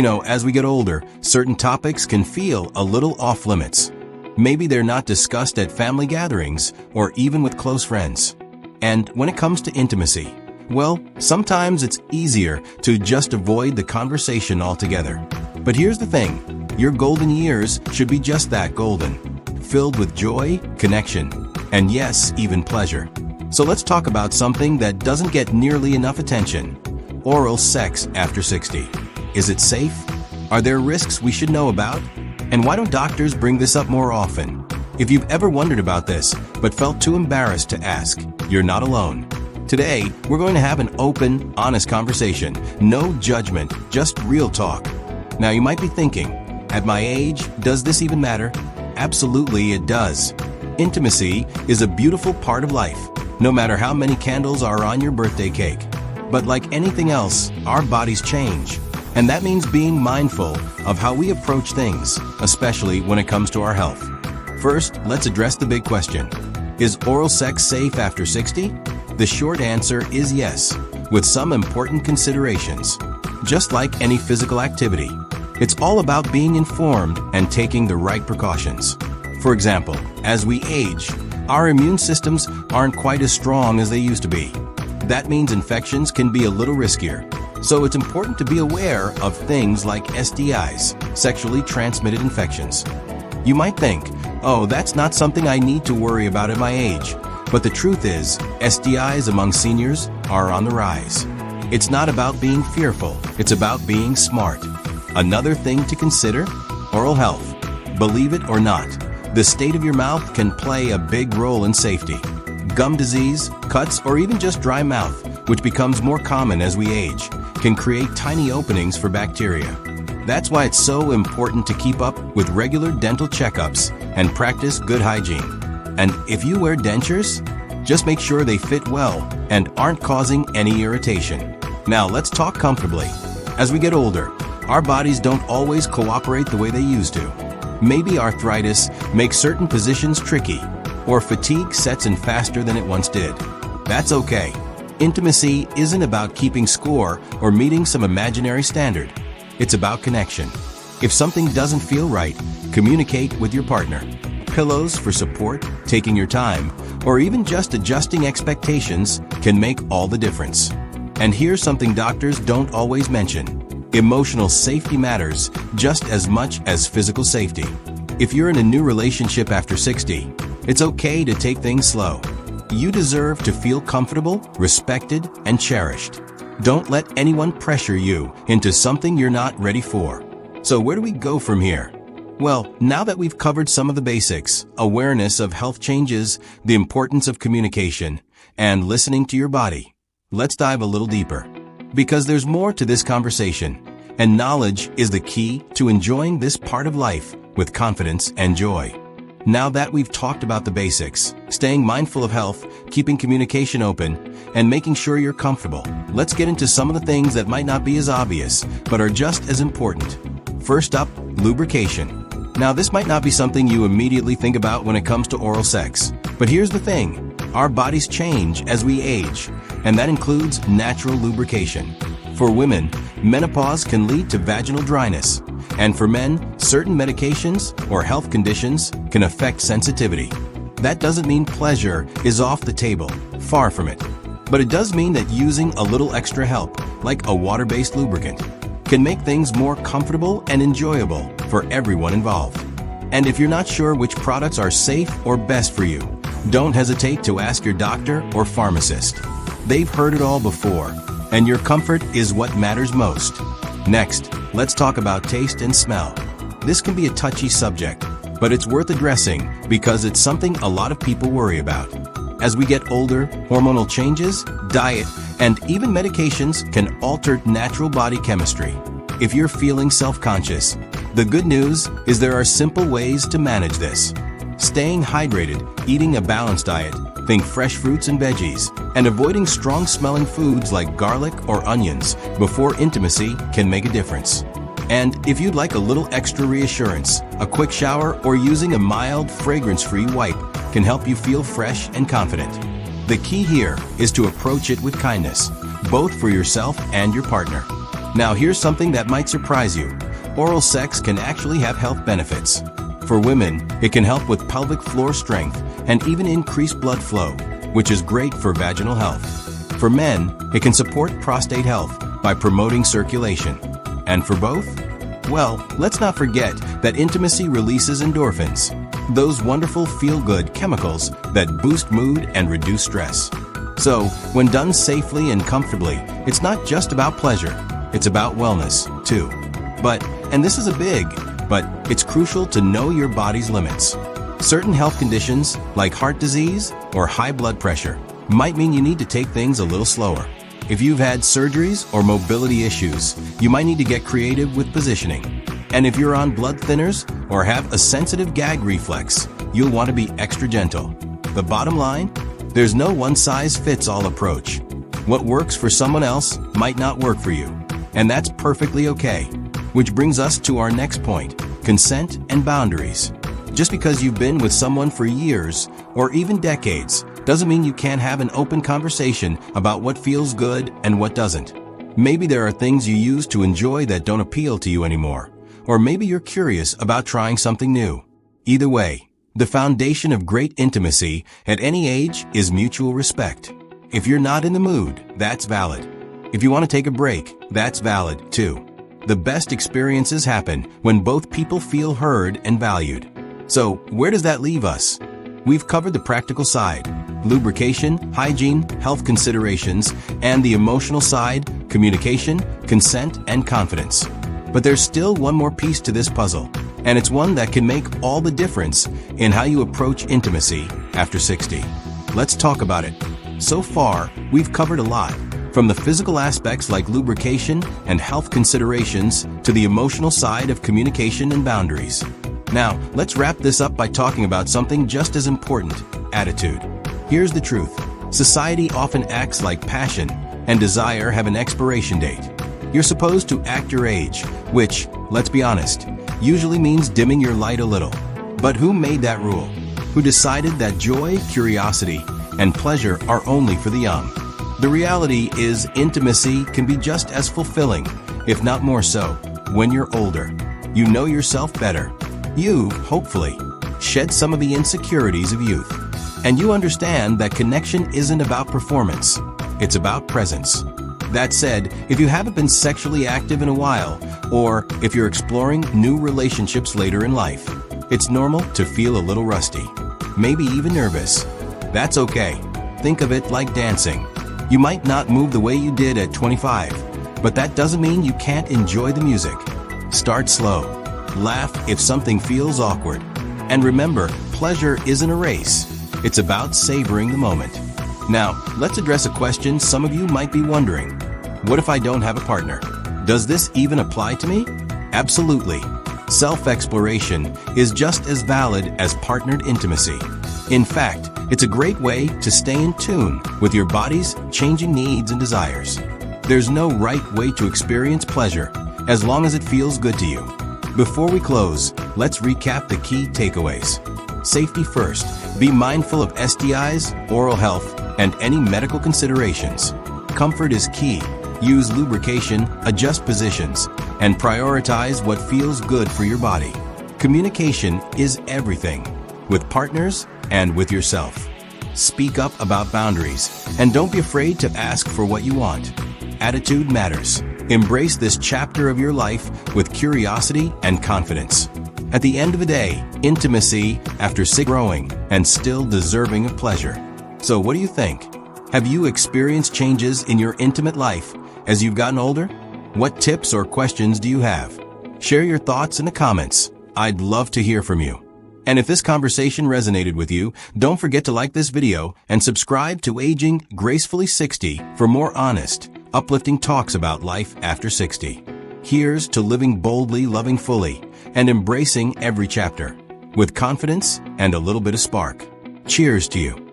As we get older, certain topics can feel a little off limits. Maybe they're not discussed at family gatherings or even with close friends. And when it comes to intimacy, well, sometimes it's easier to just avoid the conversation altogether. But here's the thing, your golden years should be just that, golden, filled with joy, connection, and yes, even pleasure. So let's talk about something that doesn't get nearly enough attention: oral sex after 60. Is it safe? Are there risks we should know about? And why don't doctors bring this up more often? If you've ever wondered about this, but felt too embarrassed to ask, you're not alone. Today, we're going to have an open, honest conversation. No judgment, just real talk. Now you might be thinking, at my age, does this even matter? Absolutely it does. Intimacy is a beautiful part of life, no matter how many candles are on your birthday cake. But like anything else, our bodies change. And that means being mindful of how we approach things, especially when it comes to our health. First, let's address the big question. Is oral sex safe after 60? The short answer is yes, with some important considerations. Just like any physical activity, it's all about being informed and taking the right precautions. For example, as we age, our immune systems aren't quite as strong as they used to be. That means infections can be a little riskier. So it's important to be aware of things like STIs, sexually transmitted infections. You might think, oh, that's not something I need to worry about at my age. But the truth is, STIs among seniors are on the rise. It's not about being fearful, it's about being smart. Another thing to consider, oral health. Believe it or not, the state of your mouth can play a big role in safety. Gum disease, cuts, or even just dry mouth, which becomes more common as we age, can create tiny openings for bacteria. That's why it's so important to keep up with regular dental checkups and practice good hygiene. And if you wear dentures, just make sure they fit well and aren't causing any irritation. Now let's talk comfortably. As we get older, our bodies don't always cooperate the way they used to. Maybe arthritis makes certain positions tricky, or fatigue sets in faster than it once did. That's okay. Intimacy isn't about keeping score or meeting some imaginary standard. It's about connection. If something doesn't feel right, communicate with your partner. Pillows for support, taking your time, or even just adjusting expectations can make all the difference. And here's something doctors don't always mention. Emotional safety matters just as much as physical safety. If you're in a new relationship after 60, it's okay to take things slow. You deserve to feel comfortable, respected, and cherished. Don't let anyone pressure you into something you're not ready for. So where do we go from here? Well, now that we've covered some of the basics, awareness of health changes, the importance of communication, and listening to your body, let's dive a little deeper. Because there's more to this conversation, and knowledge is the key to enjoying this part of life with confidence and joy. Now that we've talked about the basics, staying mindful of health, keeping communication open, and making sure you're comfortable, let's get into some of the things that might not be as obvious, but are just as important. First up, lubrication. Now this might not be something you immediately think about when it comes to oral sex, but here's the thing, our bodies change as we age, and that includes natural lubrication. For women, menopause can lead to vaginal dryness, and for men, certain medications or health conditions can affect sensitivity. That doesn't mean pleasure is off the table, far from it. But it does mean that using a little extra help, like a water-based lubricant, can make things more comfortable and enjoyable for everyone involved. And if you're not sure which products are safe or best for you, don't hesitate to ask your doctor or pharmacist. They've heard it all before, and your comfort is what matters most. Next, let's talk about taste and smell. This can be a touchy subject, but it's worth addressing because it's something a lot of people worry about. As we get older, hormonal changes, diet, and even medications can alter natural body chemistry. If you're feeling self-conscious, the good news is there are simple ways to manage this. Staying hydrated, eating a balanced diet, think fresh fruits and veggies, and avoiding strong-smelling foods like garlic or onions before intimacy can make a difference. And if you'd like a little extra reassurance, a quick shower or using a mild, fragrance-free wipe can help you feel fresh and confident. The key here is to approach it with kindness, both for yourself and your partner. Now here's something that might surprise you. Oral sex can actually have health benefits. For women, it can help with pelvic floor strength and even increase blood flow, which is great for vaginal health. For men, it can support prostate health by promoting circulation. And for both? Well, let's not forget that intimacy releases endorphins, those wonderful feel-good chemicals that boost mood and reduce stress. So, when done safely and comfortably, it's not just about pleasure, it's about wellness, too. But, and this is a big, but it's crucial to know your body's limits. Certain health conditions, like heart disease or high blood pressure, might mean you need to take things a little slower. If you've had surgeries or mobility issues, you might need to get creative with positioning. And if you're on blood thinners or have a sensitive gag reflex, you'll want to be extra gentle. The bottom line? There's no one-size-fits-all approach. What works for someone else might not work for you, and that's perfectly okay. Which brings us to our next point, consent and boundaries. Just because you've been with someone for years or even decades doesn't mean you can't have an open conversation about what feels good and what doesn't. Maybe there are things you used to enjoy that don't appeal to you anymore, or maybe you're curious about trying something new. Either way, the foundation of great intimacy at any age is mutual respect. If you're not in the mood, that's valid. If you want to take a break, that's valid too. The best experiences happen when both people feel heard and valued. So, where does that leave us? We've covered the practical side, lubrication, hygiene, health considerations, and the emotional side, communication, consent, and confidence. But there's still one more piece to this puzzle, and it's one that can make all the difference in how you approach intimacy after 60. Let's talk about it. So far, we've covered a lot, from the physical aspects like lubrication and health considerations to the emotional side of communication and boundaries. Now, let's wrap this up by talking about something just as important, attitude. Here's the truth. Society often acts like passion and desire have an expiration date. You're supposed to act your age, which, let's be honest, usually means dimming your light a little. But who made that rule? Who decided that joy, curiosity, and pleasure are only for the young? The reality is intimacy can be just as fulfilling, if not more so, when you're older. You know yourself better. You've, hopefully, shed some of the insecurities of youth. And you understand that connection isn't about performance, it's about presence. That said, if you haven't been sexually active in a while, or if you're exploring new relationships later in life, it's normal to feel a little rusty, maybe even nervous. That's okay. Think of it like dancing. You might not move the way you did at 25, but that doesn't mean you can't enjoy the music. Start slow. Laugh if something feels awkward. And remember, pleasure isn't a race. It's about savoring the moment. Now, let's address a question some of you might be wondering. What if I don't have a partner? Does this even apply to me? Absolutely. Self-exploration is just as valid as partnered intimacy. In fact, it's a great way to stay in tune with your body's changing needs and desires. There's no right way to experience pleasure, as long as it feels good to you. Before we close, let's recap the key takeaways. Safety first. Be mindful of STIs, oral health, and any medical considerations. Comfort is key. Use lubrication, adjust positions, and prioritize what feels good for your body. Communication is everything, with partners and with yourself. Speak up about boundaries, and don't be afraid to ask for what you want. Attitude matters. Embrace this chapter of your life with curiosity and confidence. At the end of the day, intimacy after growing and still deserving of pleasure. So what do you think? Have you experienced changes in your intimate life as you've gotten older? What tips or questions do you have? Share your thoughts in the comments. I'd love to hear from you. And if this conversation resonated with you, don't forget to like this video and subscribe to Aging Gracefully 60 for more honest, uplifting talks about life after 60. Here's to living boldly, loving fully, and embracing every chapter with confidence and a little bit of spark. Cheers to you.